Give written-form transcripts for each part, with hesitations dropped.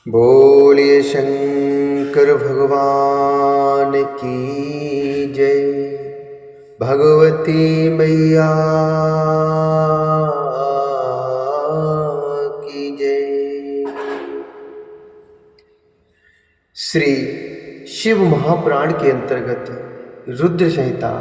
बोलिए शंकर भगवान की जय। भगवती मैया की जय। श्री शिव महापुराण के अंतर्गत रुद्र संहिता,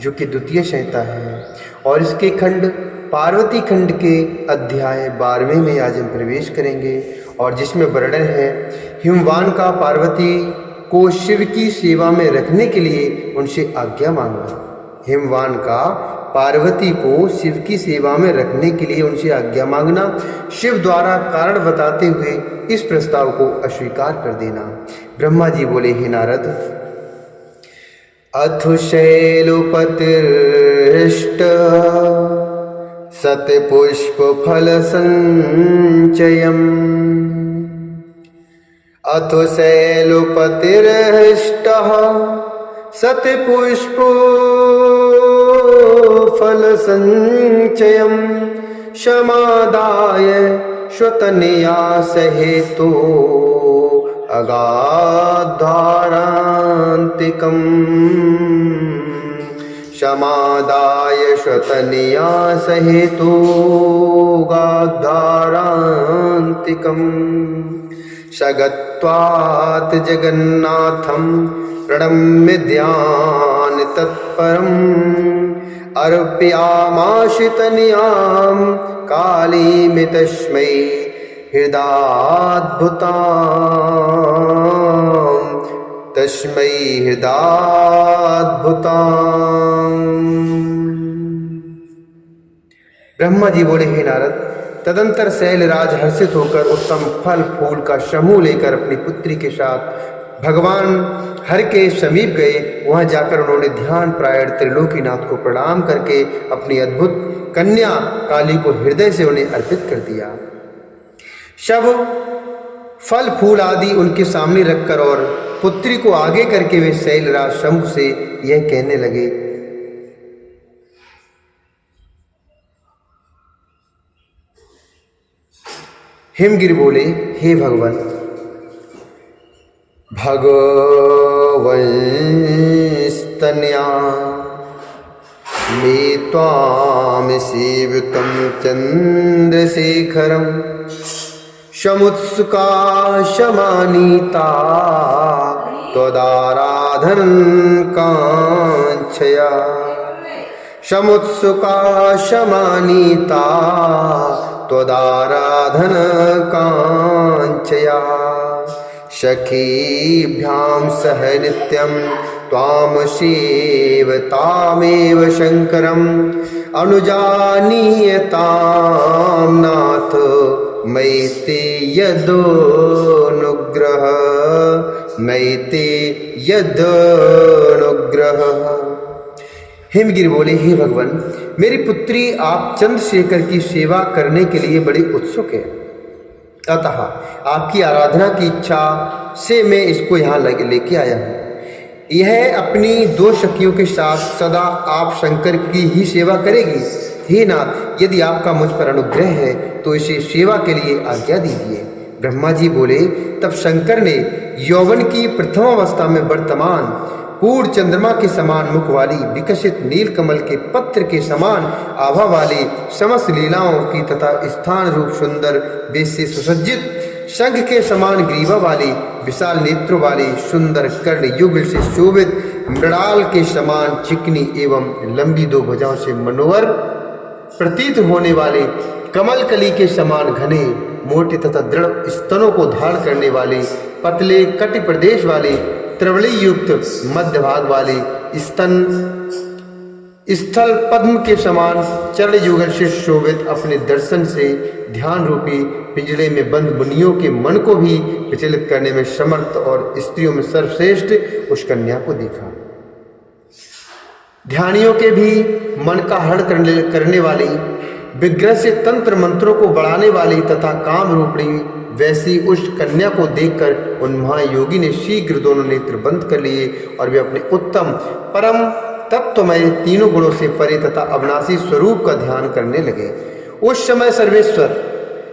जो कि द्वितीय संहिता है, और इसके खंड पार्वती खंड के अध्याय 12वें में आज हम प्रवेश करेंगे, और जिसमें वर्णन है हिमवान का पार्वती को शिव की सेवा में रखने के लिए उनसे आज्ञा मांगना। हिमवान का पार्वती को शिव की सेवा में रखने के लिए उनसे आज्ञा मांगना, शिव द्वारा कारण बताते हुए इस प्रस्ताव को अस्वीकार कर देना। ब्रह्मा जी बोले, हे नारद, अथ शैलोपतिष्ठ सतपुष्प फल संचयम्। अथ शैलोपतिष्ठः सतपुष्प फल संचयम् समादाय श्वतन्यास हेतु अगाधारान्तिकम्। समादाय श्वतन्यास हेतु अगाधारान्तिकम्। सगत्वात् जगन्नाथं प्रणम्य ध्यान तत्परम् अर्पयामाशितन्यां कालीं तस्मै हृदाद्भुतां तस्मै हृदाद्भुतां। ब्रह्मा जी बोले, हे नारद, तदंतर शैलराज हर्षित होकर उत्तम फल फूल का समूह लेकर अपनी पुत्री के साथ भगवान हर के समीप गए। वहां जाकर उन्होंने ध्यान प्रायण त्रिलोकीनाथ को प्रणाम करके अपनी अद्भुत कन्या काली को हृदय से उन्हें अर्पित कर दिया। सब फल फूल आदि उनके सामने रखकर और पुत्री को आगे करके वे शैलराज शंभु से यह कहने लगे, हिमगिरि बोले, हे भगवान, भगवंस्तन्या मे त्वां सेवितं चन्द्रशेखरं समुत्सुका शमानीता त्वदाराधनं काञ्छया। समुत्सुका शमानीता त्वदाराधन काञ्छया। सखीभ्यां सह नित्यं त्वां सेवतामेव शङ्करम् अनुजानीयतां नाथ मयि ते यदनुग्रह मयि ते यदनुग्रह। हिमगिरि बोले, हे भगवान, मेरी पुत्री आप चंद्रशेखर की सेवा करने के लिए बड़ी उत्सुक है, अतः आपकी आराधना की इच्छा से मैं इसको यहाँ लेके आया हूँ। यह अपनी दो सखियों के साथ सदा आप शंकर की ही सेवा करेगी। हे नाथ, यदि आपका मुझ पर अनुग्रह है तो इसे सेवा के लिए आज्ञा दीजिए। ब्रह्मा जी बोले, तब शंकर ने यौवन की प्रथम अवस्था में वर्तमान पूर्ण चंद्रमा के समान मुख वाली, विकसित नील कमल के पत्र के समान आभा वाली, समस्त लीलाओं की तथा स्थान रूप सुंदर वेश से सुसज्जित, शंख के समान ग्रीवा वाली, विशाल नेत्रों वाली, सुंदर कर्ण युगल से शोभित, मृणाल के समान चिकनी एवं लंबी दो भुजाओं से मनोहर प्रतीत होने वाले, कमल कली के समान घने मोटे तथा दृढ़ स्तनों को धारण करने वाले, पतले कटि प्रदेश वाले, त्रिवली युक्त मध्य भाग वाले, स्तन स्थल पद्म के समान चरण युगल से शोभित, अपने दर्शन से ध्यान रूपी पिंजड़े में बंद मुनियों के मन को भी विचलित करने में समर्थ और स्त्रियों में सर्वश्रेष्ठ उस कन्या को देखा। ध्यानियों के भी मन का हरण करने वाली, विग्रह से तंत्र मंत्रों को बढ़ाने वाली तथा काम रूपणी वैसी उस कन्या को देखकर उन महायोगी ने शीघ्र दोनों नेत्र बंद कर लिए और वे अपने उत्तम परम तत्वमय तीनों गुणों से परे तथा अविनाशी स्वरूप का ध्यान करने लगे। उस समय सर्वेश्वर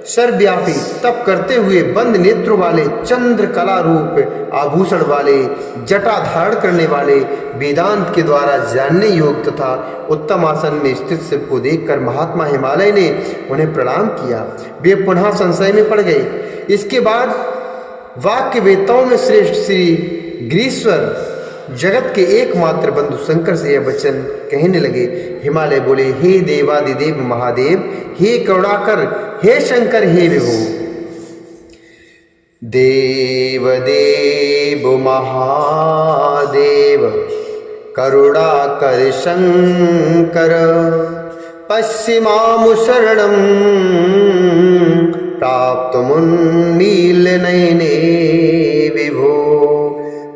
सर्वव्यापी तप करते हुए बंद नेत्रों वाले, चंद्र कला रूप आभूषण वाले, जटा धारण करने वाले, वेदांत के द्वारा जानने योग्य तथा उत्तम आसन में स्थित शिव को देखकर महात्मा हिमालय ने उन्हें प्रणाम किया। वे पुनः संशय में पड़ गए। इसके बाद वाक्य वेताओं में श्रेष्ठ श्री गिरीश्वर जगत के एकमात्र बंधु शंकर से यह वचन कहने लगे। हिमालय बोले, हे देवादिदेव महादेव, हे करुणाकर, हे शंकर, हे विभो। देव देव महादेव करुणाकर शंकर, पश्चिमामु शरणं प्राप्तुमुन्मीलनयने विभो।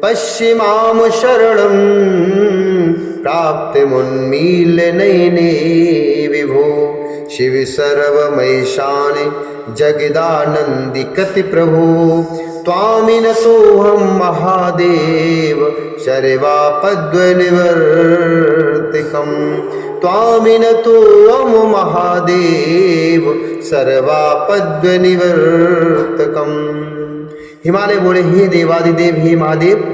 पश्चिमामु शरणं प्राप्तुमुन्मीलनयने विभो। शिव सर्वमयशान जगदानंदिकति प्रभो, त्वामिनतोऽहं महादेव सर्वापद्वनिवर्तिकम्। त्वामिनतोऽहं महादेव सर्वापद्वनिवर्तकम्। हिमालय बोले, हे देवादिदेव, हे महादेव,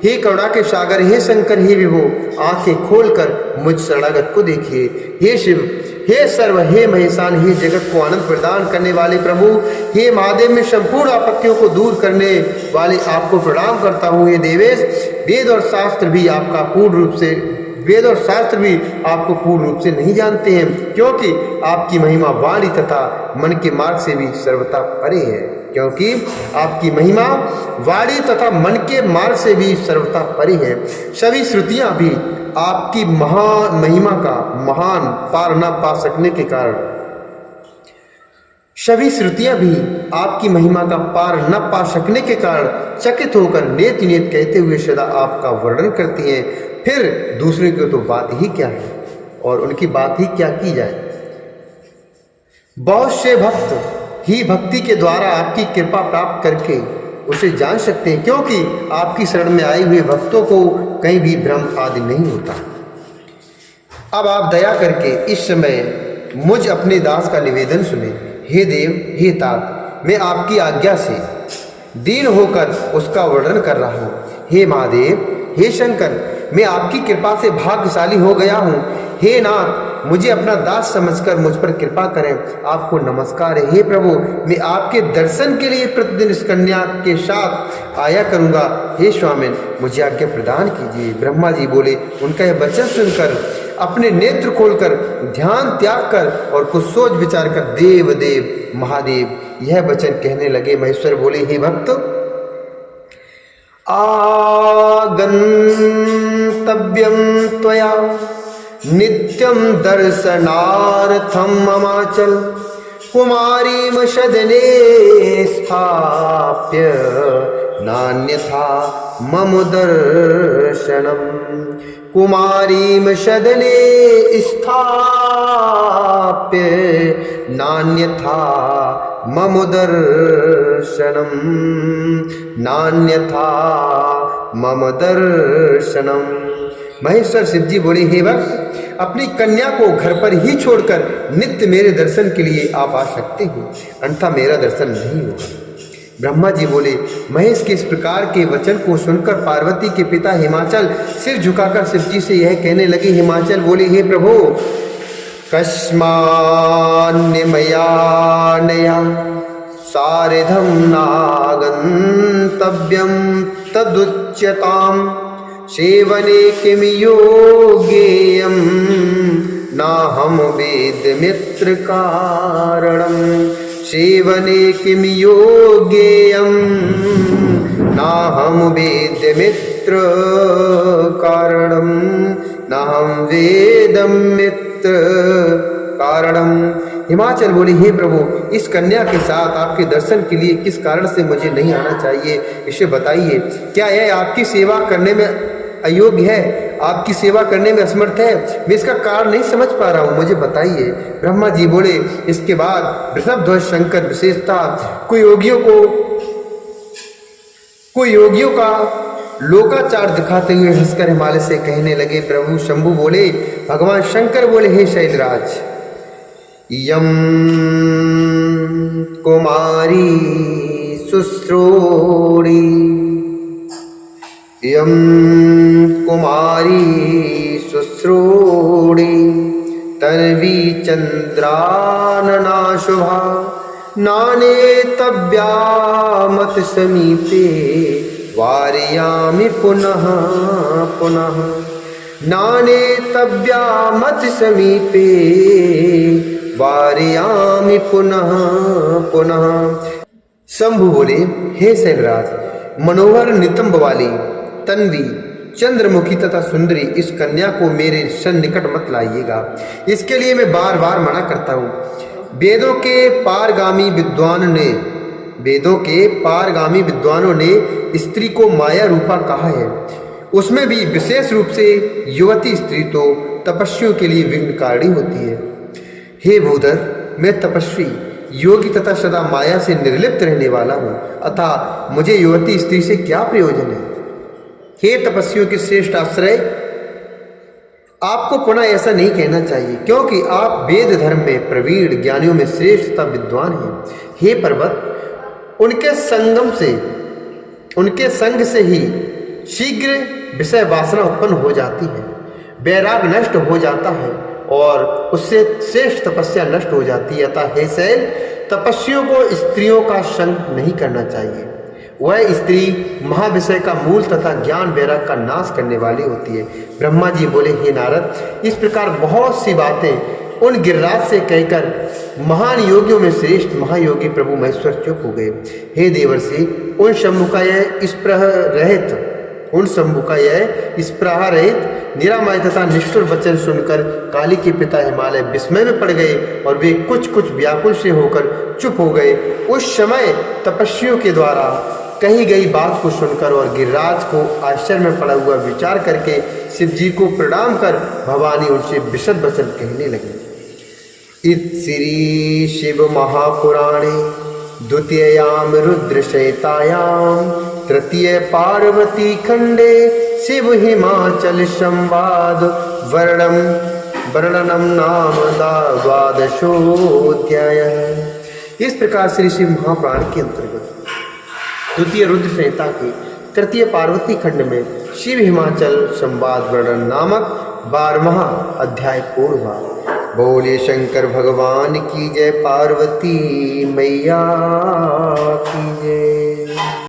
हे करुणा के सागर, हे शंकर, हे विभो, आंखें खोलकर मुझ शरणागत को देखिए। हे शिव, हे सर्व, हे महेशान, हे जगत को आनंद प्रदान करने वाले प्रभु, हे महादेव, में संपूर्ण आपत्तियों को दूर करने वाले आपको प्रणाम करता हूँ। हे देवेश, वेद और शास्त्र भी आपको पूर्ण रूप से नहीं जानते हैं, क्योंकि आपकी महिमा वाणी तथा मन के मार्ग से भी सर्वथा परे है। क्योंकि आपकी महिमा वाणी तथा मन के मार्ग से भी सर्वथा परे है। सभी श्रुतियां भी आपकी महान महिमा का महान पार न पा सकने के कारण चकित होकर नेत नेत कहते हुए सदा आपका वर्णन करती हैं। फिर दूसरे की तो बात ही क्या है, और उनकी बात ही क्या की जाए। बहुत से भक्त ही भक्ति के द्वारा आपकी कृपा प्राप्त करके उसे जान सकते हैं, क्योंकि आपकी शरण में आए हुए भक्तों को कहीं भी भ्रम आदि नहीं होता। अब आप दया करके इस समय मुझ अपने दास का निवेदन सुने। हे देव, हे तात, मैं आपकी आज्ञा से दीन होकर उसका वर्णन कर रहा हूँ। हे महादेव, हे शंकर, मैं आपकी कृपा से भाग्यशाली हो गया हूँ। हे नाथ, मुझे अपना दास समझकर मुझ पर कृपा करें। आपको नमस्कार है। हे प्रभु, मैं आपके दर्शन के लिए प्रतिदिन इस कन्या के साथ आया करूँगा। हे स्वामिन, मुझे आज्ञा प्रदान कीजिए। ब्रह्मा जी बोले। उनका यह वचन सुनकर अपने नेत्र खोलकर ध्यान त्याग कर और कुछ सोच विचार कर देव देव महादेव यह वचन कहने लगे। महेश्वर बोले, हे भक्त, आगंतव्यं त्वया नित्यं दर्शनार्थं ममाचल कुमारीं सदने स्थाप्य नान्यथा मम दर्शनम्। कुमारीं सदने स्थाप्य नान्यथा मम दर्शनम्, नान्यथा मम दर्शनम्। महेश्वर शिव जी बोले, हे भक्त, अपनी कन्या को घर पर ही छोड़कर नित्य मेरे दर्शन के लिए आप आ सकते हो, अन्यथा मेरा दर्शन नहीं होगा। ब्रह्मा जी बोले। महेश के इस प्रकार के वचन को सुनकर पार्वती के पिता हिमाचल सिर झुकाकर शिव जी से यह कहने लगे। हिमाचल बोले, हे प्रभु, कस्मान्निमयानया सारिधं नागन्तव्यं तदुच्यतां सेवने किं योगेयं नाहं वेदमित्र कारणम्। सेवने किं योगेयं नाहं वेदमित्र कारणम्, नाहं वेदमित्र कारणम्। हिमाचल बोली, हे प्रभु, इस कन्या के साथ आपके दर्शन के लिए किस कारण से मुझे नहीं आना चाहिए, इसे बताइए। क्या यह आपकी सेवा करने में अयोग्य है, आपकी सेवा करने में असमर्थ है? मैं इसका कारण नहीं समझ पा रहा हूँ, मुझे बताइए। ब्रह्मा जी बोले। इसके बाद वृषभध्वज शंकर विशेषता कोई योगियों का लोकाचार दिखाते हुए हंसकर हिमालय से कहने लगे। प्रभु शंभु बोले। भगवान शंकर बोले, हे शैलराज, यम कुमारी शुश्रूषि यम कुमारी शुश्रूषि तन्वी चंद्रानना शुभा नानेतव्यामत समीपे वारयामि पुनः पुनः नानेतव्यामत समीपे वारयामि पुनः पुनः। शंभु बोले, हे शैलराज, मनोहर नितंब वाली तन्वी चंद्रमुखी तथा सुंदरी इस कन्या को मेरे सन्निकट मत लाइएगा। इसके लिए मैं बार बार मना करता हूँ। वेदों के पारगामी विद्वानों ने स्त्री को माया रूपा कहा है। उसमें भी विशेष रूप से युवती स्त्री तो तपस्वियों के लिए विघ्नकारी होती है। हे भूधर, मैं तपस्वी, योगी तथा सदा माया से निर्लिप्त रहने वाला हूँ, अतः मुझे युवती स्त्री से क्या प्रयोजन है। हे तपस्वियों के श्रेष्ठ आश्रय, आपको पुनः ऐसा नहीं कहना चाहिए, क्योंकि आप वेद धर्म में प्रवीण, ज्ञानियों में श्रेष्ठ तथा विद्वान हैं। हे पर्वत, उनके संग से ही शीघ्र विषय वासना उत्पन्न हो जाती है, वैराग नष्ट हो जाता है और उससे श्रेष्ठ तपस्या नष्ट हो जाती है। अतः हे शैल, तपस्वियों को स्त्रियों का संग नहीं करना चाहिए। वह स्त्री महाविषय का मूल तथा ज्ञान वैराग का नाश करने वाली होती है। ब्रह्मा जी बोले, हे नारद, इस प्रकार बहुत सी बातें उन गिरिराज से कहकर महान योगियों में श्रेष्ठ महायोगी प्रभु महेश्वर चुप हो गए। हे देवर्षि, उन शंभु का यह स्पृहा रहित निरामय तथा निष्ठुर वचन सुनकर काली के पिता हिमालय विस्मय में पड़ गए और वे कुछ व्याकुल से होकर चुप हो गए। उस समय तपस्वियों के द्वारा कही गई बात को सुनकर और गिरिराज को आश्चर्य में पड़ा हुआ विचार करके शिव जी को प्रणाम कर भवानी उनसे विशद वचन कहने लगे। इत श्री शिव महापुराणे द्वितीयाम रुद्रशयतायाम तृतीय पार्वती खंडे शिव हिमाचल संवाद वर्णनम नाम द्वादशोऽध्याय। इस प्रकार श्री शिव महापुराण के अंतर्गत द्वितीय रुद्र संहिता के तृतीय पार्वती खंड में शिव हिमाचल संवाद वर्णन नामक 12वां अध्याय पूर्ण हुआ। बोले शंकर भगवान की जय, पार्वती मैया की जय।